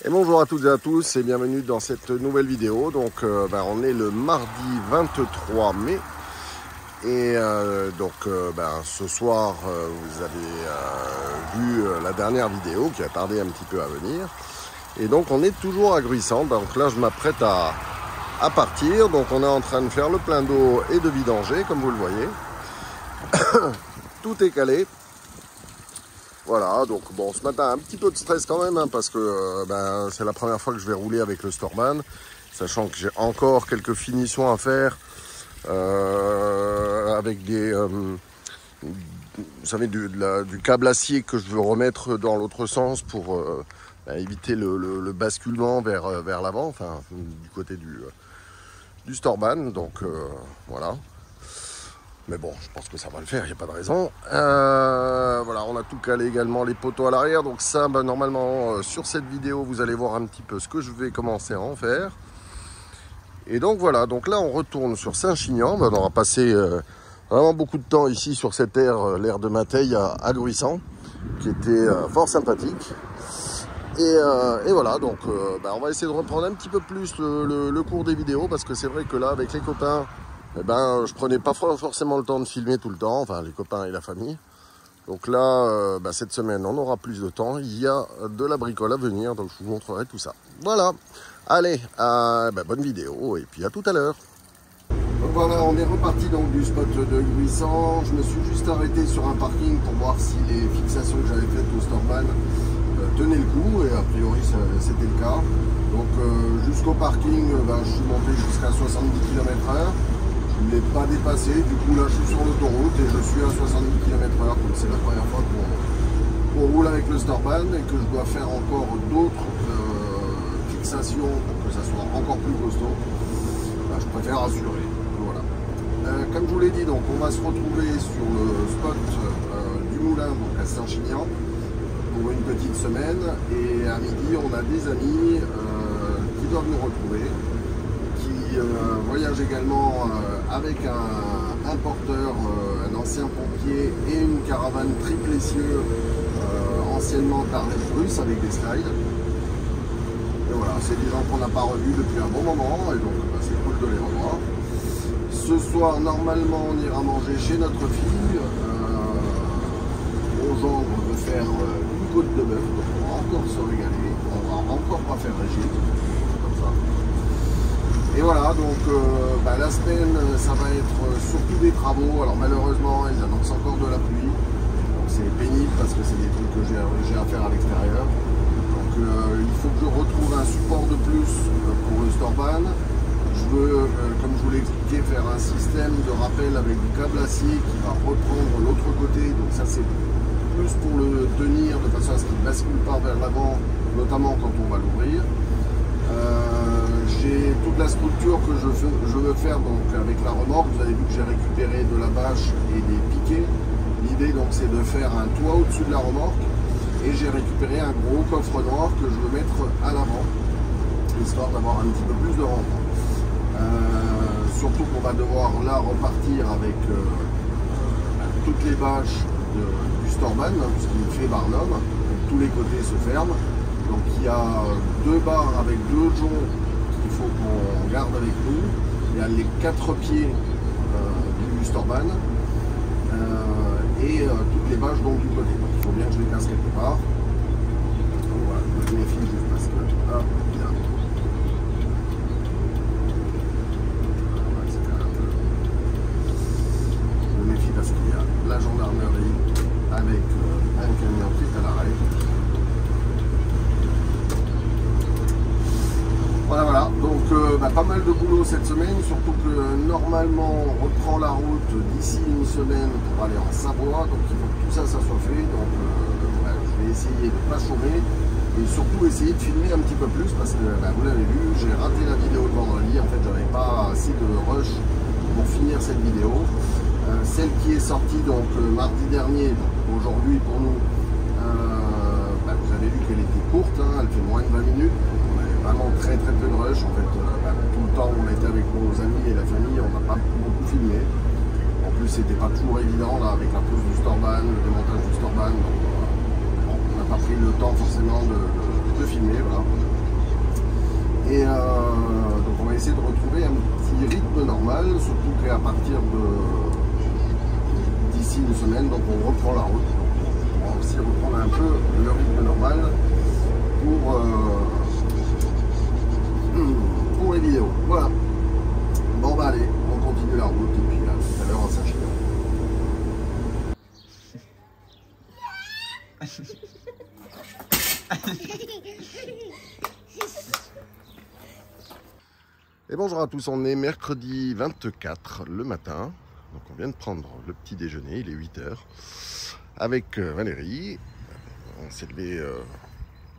Et bonjour à toutes et à tous et bienvenue dans cette nouvelle vidéo. Donc on est le mardi 23 mai et ce soir vous avez vu la dernière vidéo qui a tardé un petit peu à venir. Et donc on est toujours à Gruissant. Donc là je m'apprête à partir. Donc on est en train de faire le plein d'eau et de vidanger comme vous le voyez. Tout est calé. Voilà, donc bon, ce matin un petit peu de stress quand même, hein, parce que c'est la première fois que je vais rouler avec le Storban, sachant que j'ai encore quelques finitions à faire avec des, vous savez, du câble acier que je veux remettre dans l'autre sens pour éviter le basculement vers l'avant, enfin du côté du Storban, donc voilà. Mais bon, je pense que ça va le faire, il n'y a pas de raison. Voilà, on a tout calé également, les poteaux à l'arrière. Donc ça, normalement, sur cette vidéo, vous allez voir un petit peu ce que je vais commencer à en faire. Et donc voilà, donc là, on retourne sur Saint-Chinian. On aura passé vraiment beaucoup de temps ici sur cette aire, l'aire de Mateille à Gruissant, qui était fort sympathique. Et voilà, donc on va essayer de reprendre un petit peu plus le cours des vidéos, parce que c'est vrai que là, avec les copains, je prenais pas forcément le temps de filmer tout le temps, enfin les copains et la famille. Donc là, cette semaine, on aura plus de temps. Il y a de la bricole à venir, donc je vous montrerai tout ça. Voilà, allez, bonne vidéo et puis à tout à l'heure. Donc voilà, on est reparti donc du spot de Gruissant. Je me suis juste arrêté sur un parking pour voir si les fixations que j'avais faites au Storban tenaient le coup, et a priori c'était le cas. Donc jusqu'au parking, je suis monté jusqu'à 70 km/h. Je ne l'ai pas dépassé, du coup là je suis sur l'autoroute et je suis à 70 km/h, donc c'est la première fois qu'on roule avec le Storban et que je dois faire encore d'autres fixations pour que ça soit encore plus costaud. Je préfère assurer. Voilà. Comme je vous l'ai dit, donc on va se retrouver sur le spot du moulin, donc à Saint-Chinian, pour une petite semaine, et à midi on a des amis qui doivent nous retrouver, qui voyage également avec un porteur, un ancien pompier et une caravane triple essieu anciennement d'Ardèche russe avec des slides. Et voilà, c'est des gens qu'on n'a pas revus depuis un bon moment, et donc c'est cool de les revoir. Ce soir, normalement, on ira manger chez notre fille, au gendre de faire une côte de bœuf, donc on va encore se régaler, on va encore pas faire régime, comme ça. Et voilà, donc la semaine, ça va être surtout des travaux. Alors malheureusement, ils annoncent encore de la pluie. Donc c'est pénible parce que c'est des trucs que j'ai à faire à l'extérieur. Donc il faut que je retrouve un support de plus pour le Storban. Je veux, comme je vous l'ai expliqué, faire un système de rappel avec du câble acier qui va reprendre l'autre côté. Donc ça c'est plus pour le tenir de façon à ce qu'il ne bascule pas vers l'avant, notamment quand on va l'ouvrir. J'ai toute la structure que je veux faire donc avec la remorque. Vous avez vu que j'ai récupéré de la bâche et des piquets. L'idée donc c'est de faire un toit au-dessus de la remorque, et j'ai récupéré un gros coffre noir que je veux mettre à l'avant, histoire d'avoir un petit peu plus de renfort. Surtout qu'on va devoir là repartir avec toutes les bâches du Storban, puisqu'il fait Barnum, tous les côtés se ferment. Donc il y a deux barres avec deux joncs qu'il faut qu'on garde avec nous. Il y a les quatre pieds du Storban et toutes les bâches donc du côté. Donc il faut bien que je les casse quelque part. Donc, voilà, je méfie juste parce que là, je méfie parce qu'il y a la gendarmerie avec un camion qui est à l'arrêt. Voilà, donc pas mal de boulot cette semaine, surtout que normalement on reprend la route d'ici une semaine pour aller en Savoie, donc il faut que tout ça soit fait. Donc je vais essayer de ne pas chômer et surtout essayer de filmer un petit peu plus parce que vous l'avez vu, j'ai raté la vidéo de vendredi. En fait j'avais pas assez de rush pour finir cette vidéo. Celle qui est sortie donc mardi dernier, aujourd'hui pour nous, vous avez vu qu'elle était courte, hein, elle fait moins de 20 minutes. Vraiment très peu de rush. En fait, tout le temps où on était avec nos amis et la famille, on n'a pas beaucoup filmé. En plus, c'était pas toujours évident là avec la pose du Storban, le démontage du Storban. Donc, on n'a pas pris le temps forcément de filmer. Voilà. essayer de retrouver un petit rythme normal, surtout qu'à partir d'ici une semaine, donc on reprend la route. On va aussi reprendre un peu le rythme normal pour les vidéos. Voilà. Bon bah allez, on continue la route et puis à tout à l'heure en Saint-Chinian. Et bonjour à tous, on est mercredi 24 le matin. Donc on vient de prendre le petit déjeuner, il est 8h. Avec Valérie. On s'est levé,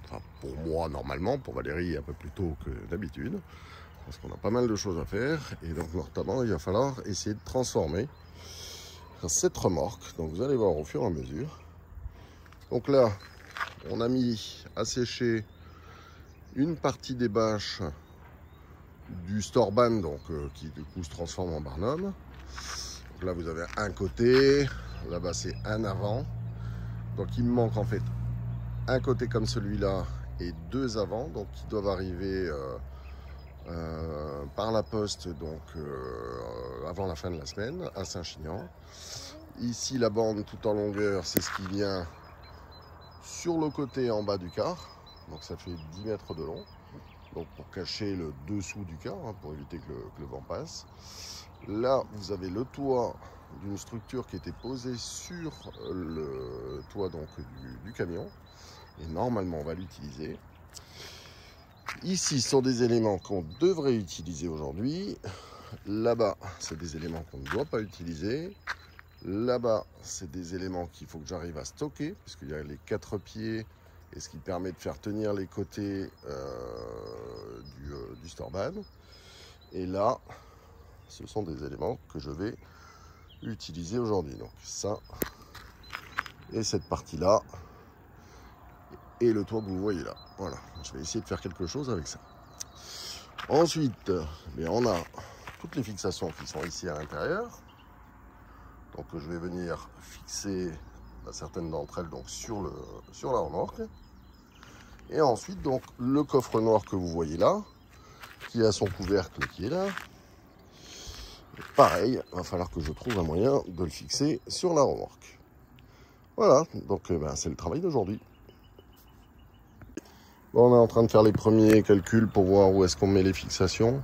enfin pour moi normalement, pour Valérie un peu plus tôt que d'habitude. Parce qu'on a pas mal de choses à faire. Et donc notamment il va falloir essayer de transformer cette remorque. Donc vous allez voir au fur et à mesure. Donc là, on a mis à sécher une partie des bâches du Storban, donc qui du coup se transforme en Barnum. Donc là vous avez un côté, là-bas c'est un avant. Donc il me manque en fait un côté comme celui-là et deux avant, donc qui doivent arriver par la poste donc avant la fin de la semaine à Saint-Chinian. Ici la bande tout en longueur, c'est ce qui vient sur le côté en bas du car, donc ça fait 10 mètres de long. Donc pour cacher le dessous du car, hein, pour éviter que le vent passe. Là, vous avez le toit d'une structure qui était posée sur le toit donc, du camion. Et normalement, on va l'utiliser. Ici, ce sont des éléments qu'on devrait utiliser aujourd'hui. Là-bas, c'est des éléments qu'on ne doit pas utiliser. Là-bas, c'est des éléments qu'il faut que j'arrive à stocker, puisqu'il y a les 4 pieds. Et ce qui permet de faire tenir les côtés du Storban. Et là, ce sont des éléments que je vais utiliser aujourd'hui. Donc ça, et cette partie-là, et le toit que vous voyez là. Voilà, je vais essayer de faire quelque chose avec ça. Ensuite, on a toutes les fixations qui sont ici à l'intérieur. Donc je vais venir fixer certaines d'entre elles donc, sur la remorque. Et ensuite, donc, le coffre noir que vous voyez là, qui a son couvercle qui est là. Et pareil, il va falloir que je trouve un moyen de le fixer sur la remorque. Voilà, donc c'est le travail d'aujourd'hui. Bon, on est en train de faire les premiers calculs pour voir où est-ce qu'on met les fixations.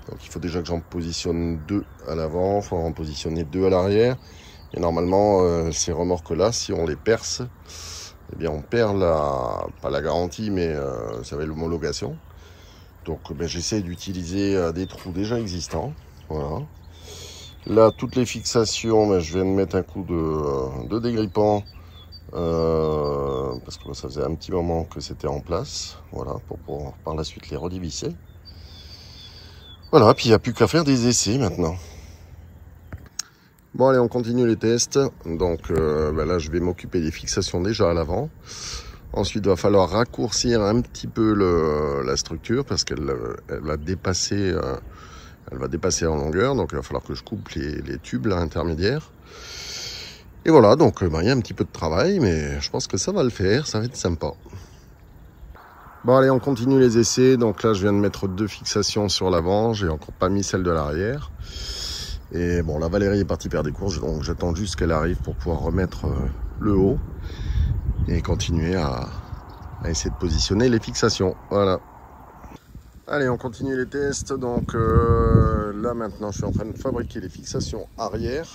Donc il faut déjà que j'en positionne 2 à l'avant, il faut en positionner 2 à l'arrière. Et normalement, ces remorques-là, si on les perce, eh bien on perd pas la garantie, mais ça va être l'homologation. Donc j'essaie d'utiliser des trous déjà existants. Voilà. Là, toutes les fixations, je viens de mettre un coup de dégrippant parce que ça faisait un petit moment que c'était en place. Voilà, pour pouvoir par la suite les redévisser. Voilà, puis il n'y a plus qu'à faire des essais maintenant. Bon allez, on continue les tests. Donc là, je vais m'occuper des fixations déjà à l'avant. Ensuite, il va falloir raccourcir un petit peu la structure parce qu'elle va dépasser en longueur. Donc il va falloir que je coupe les tubes là, intermédiaires. Et voilà, donc il y a un petit peu de travail, mais je pense que ça va le faire, ça va être sympa. Bon allez, on continue les essais. Donc là, je viens de mettre 2 fixations sur l'avant. J'ai encore pas mis celle de l'arrière. Et bon, la Valérie est partie faire des courses, donc j'attends juste qu'elle arrive pour pouvoir remettre le haut et continuer à essayer de positionner les fixations. Voilà. Allez, on continue les tests. Donc là maintenant, je suis en train de fabriquer les fixations arrière.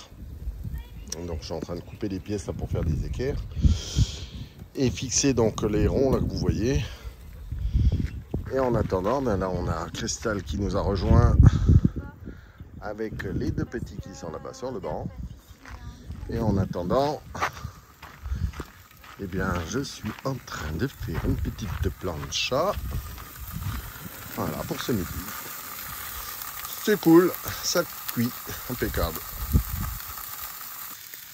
Donc je suis en train de couper les pièces là pour faire des équerres et fixer donc les ronds là que vous voyez. Et en attendant, là on a Cristal qui nous a rejoint avec les 2 petits qui sont là-bas sur le banc. Et en attendant, eh bien, je suis en train de faire une petite plancha. Voilà, pour ce midi. C'est cool, ça cuit, impeccable.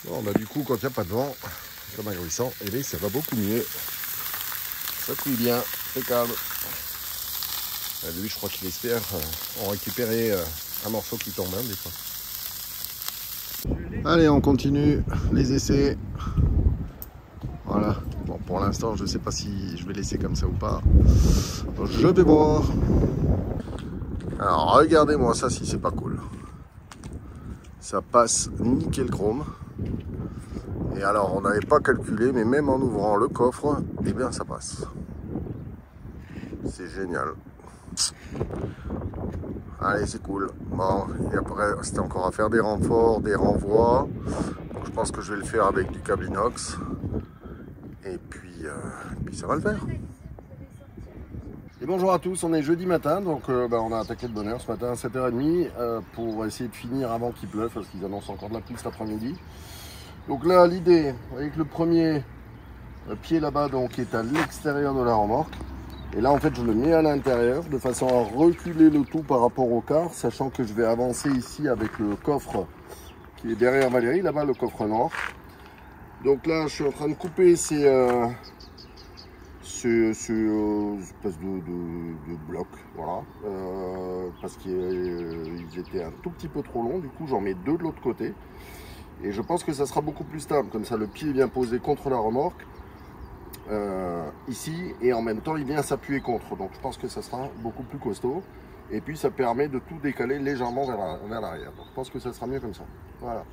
Bon, du coup, quand il n'y a pas de vent, comme agressant, et bien, ça va beaucoup mieux. Ça cuit bien, impeccable. Lui, je crois qu'il espère en récupérer un morceau qui tombe, des fois. Allez, on continue les essais. Voilà. Bon, pour l'instant, je ne sais pas si je vais laisser comme ça ou pas. Je vais voir. Alors regardez-moi ça si c'est pas cool. Ça passe nickel chrome. Et alors on n'avait pas calculé, mais même en ouvrant le coffre, eh bien ça passe. C'est génial. Allez, c'est cool. Bon, et après c'était encore à faire des renforts, des renvois. Donc, je pense que je vais le faire avec du câble inox. Et puis ça va le faire. Et bonjour à tous, on est jeudi matin, donc on a attaqué de bonne heure ce matin à 7h30 pour essayer de finir avant qu'il pleuve, parce qu'ils annoncent encore de la pluie cet après-midi. Donc là, l'idée, avec le premier pied là-bas, donc qui est à l'extérieur de la remorque, et là en fait je le mets à l'intérieur, de façon à reculer le tout par rapport au car, sachant que je vais avancer ici avec le coffre qui est derrière Valérie, là-bas le coffre noir. Donc là, je suis en train de couper ces espèce de bloc, voilà, parce qu'ils étaient un tout petit peu trop longs. Du coup j'en mets deux de l'autre côté et je pense que ça sera beaucoup plus stable, comme ça le pied vient poser contre la remorque ici, et en même temps il vient s'appuyer contre, donc je pense que ça sera beaucoup plus costaud, et puis ça permet de tout décaler légèrement vers l'arrière, donc je pense que ça sera mieux comme ça, voilà.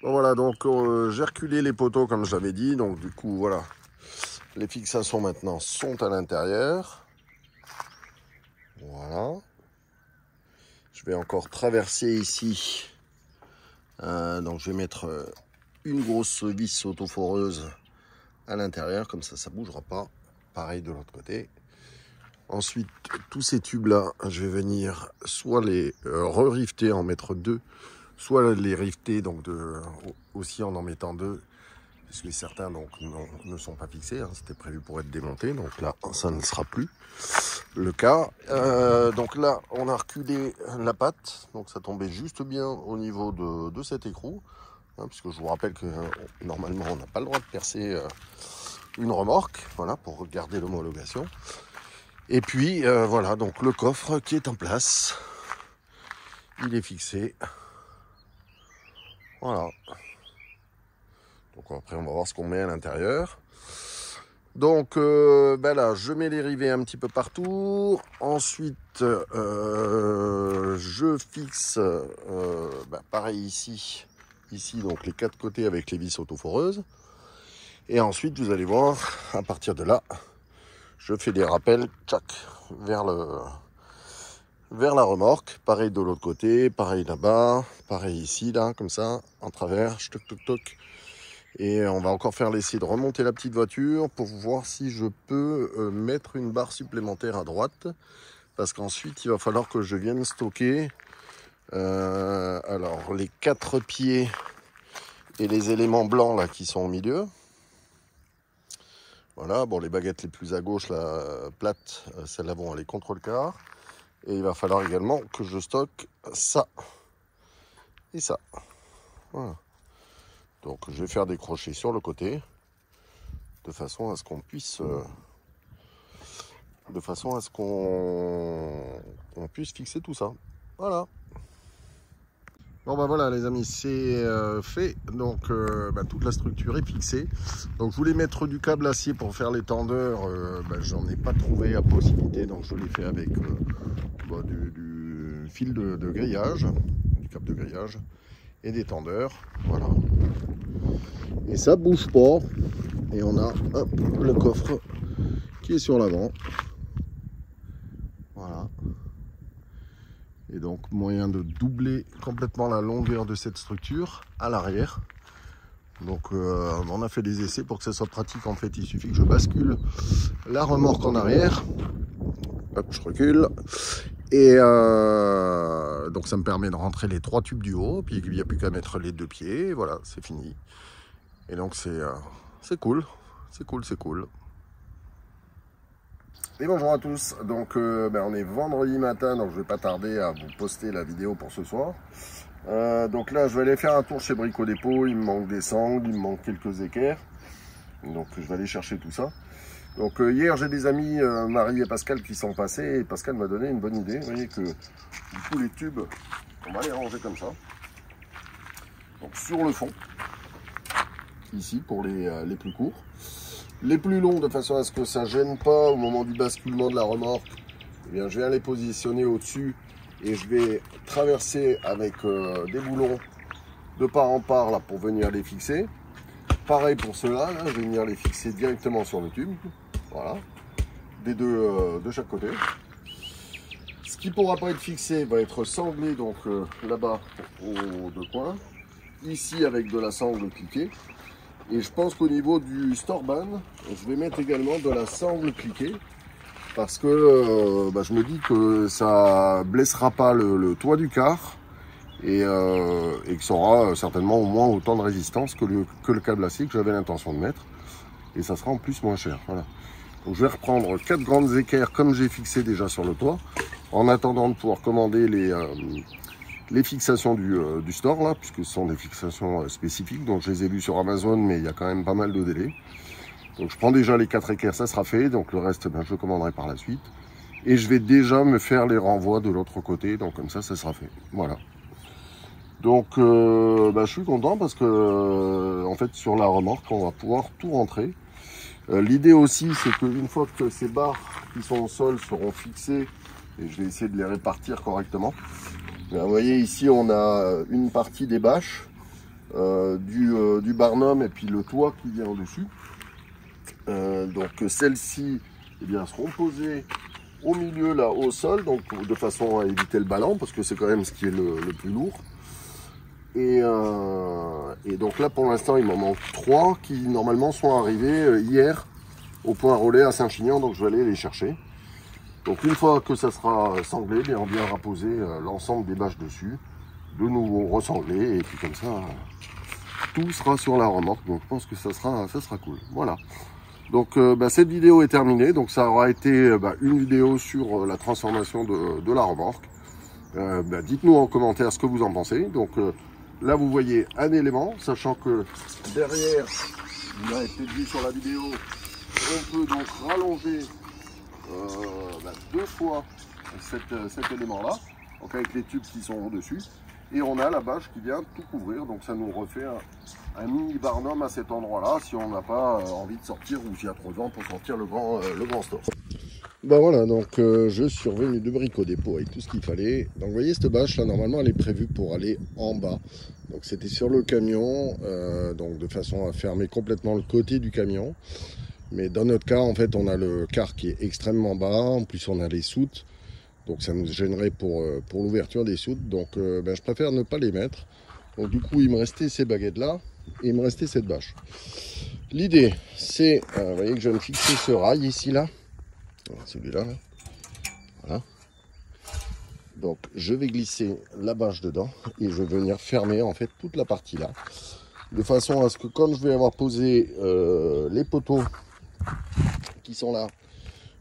Bon voilà, donc j'ai reculé les poteaux comme je l'avais dit, donc du coup voilà, les fixations maintenant sont à l'intérieur. Voilà. Je vais encore traverser ici, donc je vais mettre une grosse vis autoforeuse à l'intérieur, comme ça ne bougera pas. Pareil de l'autre côté. Ensuite, tous ces tubes là, je vais venir soit les re-rifter, en mettre deux, soit les rifter donc aussi en mettant deux, parce que certains donc ne sont pas fixés, hein, c'était prévu pour être démonté, donc là ça ne sera plus le cas. Donc là on a reculé la patte, donc ça tombait juste bien au niveau de cet écrou, hein, puisque je vous rappelle que normalement on n'a pas le droit de percer une remorque, voilà, pour garder l'homologation. Et puis voilà, donc le coffre qui est en place, il est fixé. Voilà. Donc après on va voir ce qu'on met à l'intérieur. Donc là je mets les rivets un petit peu partout. Ensuite je fixe pareil ici donc les quatre côtés avec les vis autoforeuses. Et ensuite vous allez voir, à partir de là, je fais des rappels, tchac, vers la remorque. Pareil de l'autre côté, pareil là-bas, pareil ici, là, comme ça, en travers, toc toc toc. Et on va encore faire l'essai de remonter la petite voiture pour voir si je peux mettre une barre supplémentaire à droite. Parce qu'ensuite, il va falloir que je vienne stocker alors les quatre pieds et les éléments blancs là qui sont au milieu. Voilà, bon, les baguettes les plus à gauche, là, plates, celles-là vont aller contre le car. Et il va falloir également que je stocke ça et ça. Voilà. Donc je vais faire des crochets sur le côté, de façon à ce qu'on puisse... puisse fixer tout ça. Voilà. Bon voilà les amis, c'est fait, donc toute la structure est fixée. Donc je voulais mettre du câble acier pour faire les tendeurs, j'en ai pas trouvé la possibilité, donc je l'ai fait avec du fil de grillage, du câble de grillage et des tendeurs, voilà. Et ça bouge pas, et on a le coffre qui est sur l'avant, voilà. Et donc moyen de doubler complètement la longueur de cette structure à l'arrière. Donc on a fait des essais pour que ça soit pratique. En fait il suffit que je bascule la remorque en arrière, hop, je recule, Et donc ça me permet de rentrer les 3 tubes du haut, puis il n'y a plus qu'à mettre les 2 pieds, et voilà, c'est fini. Et donc c'est cool, c'est cool, c'est cool. Et bonjour à tous, donc on est vendredi matin, donc je vais pas tarder à vous poster la vidéo pour ce soir. Donc là je vais aller faire un tour chez Brico Dépôt, il me manque des sangles, il me manque quelques équerres. Donc je vais aller chercher tout ça. Donc hier j'ai des amis, Marie et Pascal, qui sont passés, et Pascal m'a donné une bonne idée. Vous voyez que du coup les tubes, on va les ranger comme ça. Donc sur le fond, ici pour les plus courts. Les plus longs, de façon à ce que ça ne gêne pas au moment du basculement de la remorque, eh bien, je viens les positionner au-dessus et je vais traverser avec des boulons de part en part là, pour venir les fixer. Pareil pour ceux-là, je vais venir les fixer directement sur le tube. Voilà, des deux de chaque côté. Ce qui ne pourra pas être fixé va être sanglé donc là-bas aux 2 coins. Ici avec de la sangle cliquée. Et je pense qu'au niveau du Storban, je vais mettre également de la sangle cliquée. Parce que je me dis que ça blessera pas le toit du car. Et que ça aura certainement au moins autant de résistance que le câble acier que j'avais l'intention de mettre. Et ça sera en plus moins cher. Voilà. Donc je vais reprendre 4 grandes équerres comme j'ai fixé déjà sur le toit. En attendant de pouvoir commander les fixations du store là, puisque ce sont des fixations spécifiques, donc je les ai vues sur Amazon, mais il y a quand même pas mal de délais. Donc je prends déjà les 4 équerres, ça sera fait, donc le reste je le commanderai par la suite. Et je vais déjà me faire les renvois de l'autre côté, donc comme ça sera fait. Voilà. Donc je suis content parce que en fait sur la remorque on va pouvoir tout rentrer. L'idée aussi c'est qu'une fois que ces barres qui sont au sol seront fixées, et je vais essayer de les répartir correctement. Vous voyez ici on a une partie des bâches, du barnum et puis le toit qui vient au-dessus. Donc celles-ci seront posées au milieu là au sol, donc de façon à éviter le ballon parce que c'est quand même ce qui est le plus lourd. Et donc là pour l'instant il m'en manque 3 qui normalement sont arrivés hier au point relais à Saint-Chinian, donc je vais aller les chercher. Donc une fois que ça sera sanglé, on viendra poser l'ensemble des bâches dessus, de nouveau resangler, et puis comme ça, tout sera sur la remorque. Donc je pense que ça sera cool. Voilà. Donc cette vidéo est terminée. Donc ça aura été une vidéo sur la transformation de la remorque. Dites-nous en commentaire ce que vous en pensez. Donc là vous voyez un élément, sachant que derrière, vous l'avez peut-être vu sur la vidéo, on peut donc rallonger 2 fois cet élément là, donc avec les tubes qui sont au-dessus, et on a la bâche qui vient tout couvrir, donc ça nous refait un mini barnum à cet endroit là si on n'a pas envie de sortir ou s'il y a trop de vent pour sortir le grand store. Voilà, donc je suis revenu de Brico Dépôt avec tout ce qu'il fallait. Donc vous voyez cette bâche là, normalement elle est prévue pour aller en bas, donc c'était sur le camion, donc de façon à fermer complètement le côté du camion. Mais dans notre cas, en fait, on a le car qui est extrêmement bas. En plus, on a les soutes. Donc, ça nous gênerait pour l'ouverture des soutes. Donc, je préfère ne pas les mettre. Donc, du coup, il me restait ces baguettes-là. Et il me restait cette bâche. L'idée, c'est, vous voyez que je viens de fixer ce rail ici, là. Celui-là, là. Voilà. Donc, je vais glisser la bâche dedans. Et je vais venir fermer, en fait, toute la partie là. De façon à ce que, quand je vais avoir posé les poteaux qui sont là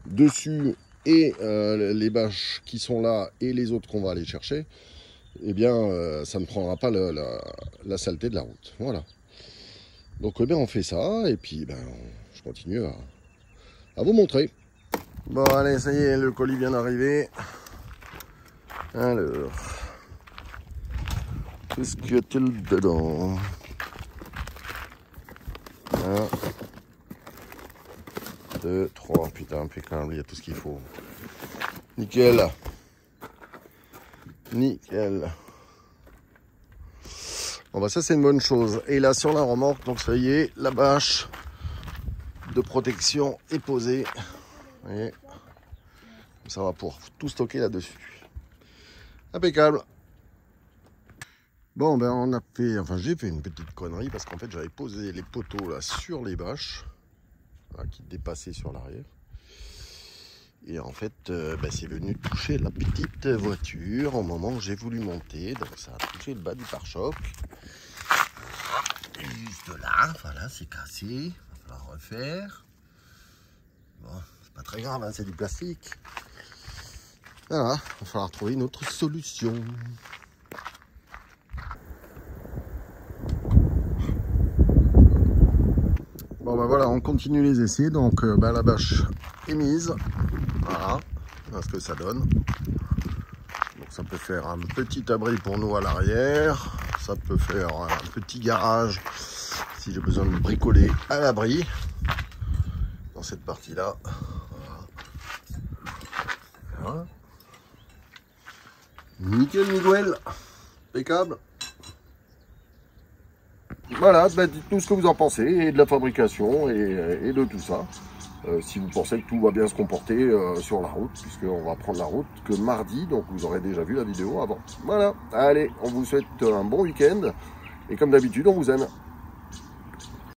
dessus et les bâches qui sont là et les autres qu'on va aller chercher, eh bien ça ne prendra pas la saleté de la route. Voilà. Donc on fait ça et puis je continue à vous montrer. Bon allez, ça y est, le colis vient d'arriver. Alors, qu'est-ce qu'il y a-t-il dedans? Voilà. 2, 3, putain, impeccable, il y a tout ce qu'il faut. Nickel. Nickel. Bon ça c'est une bonne chose. Et là sur la remorque, donc ça y est, la bâche de protection est posée. Vous voyez, ça va pour tout stocker là-dessus. Impeccable. Bon on a fait, j'ai fait une petite connerie parce qu'en fait j'avais posé les poteaux là sur les bâches. Qui dépassaient sur l'arrière. Et en fait, c'est venu toucher la petite voiture au moment où j'ai voulu monter. Donc ça a touché le bas du pare-choc. Et juste là, voilà, c'est cassé. Il va falloir refaire. Bon, c'est pas très grave, hein, c'est du plastique. Voilà, il va falloir trouver une autre solution. Bon ben voilà, on continue les essais. Donc la bâche est mise. Voilà, voilà ce que ça donne. Donc ça peut faire un petit abri pour nous à l'arrière. Ça peut faire un petit garage si j'ai besoin de bricoler à l'abri. Dans cette partie-là. Voilà. Nickel Miguel. Impeccable. Voilà, dites-nous ce que vous en pensez, et de la fabrication, et de tout ça. Si vous pensez que tout va bien se comporter sur la route, puisqu'on va prendre la route que mardi, donc vous aurez déjà vu la vidéo avant. Voilà, allez, on vous souhaite un bon week-end, et comme d'habitude, on vous aime.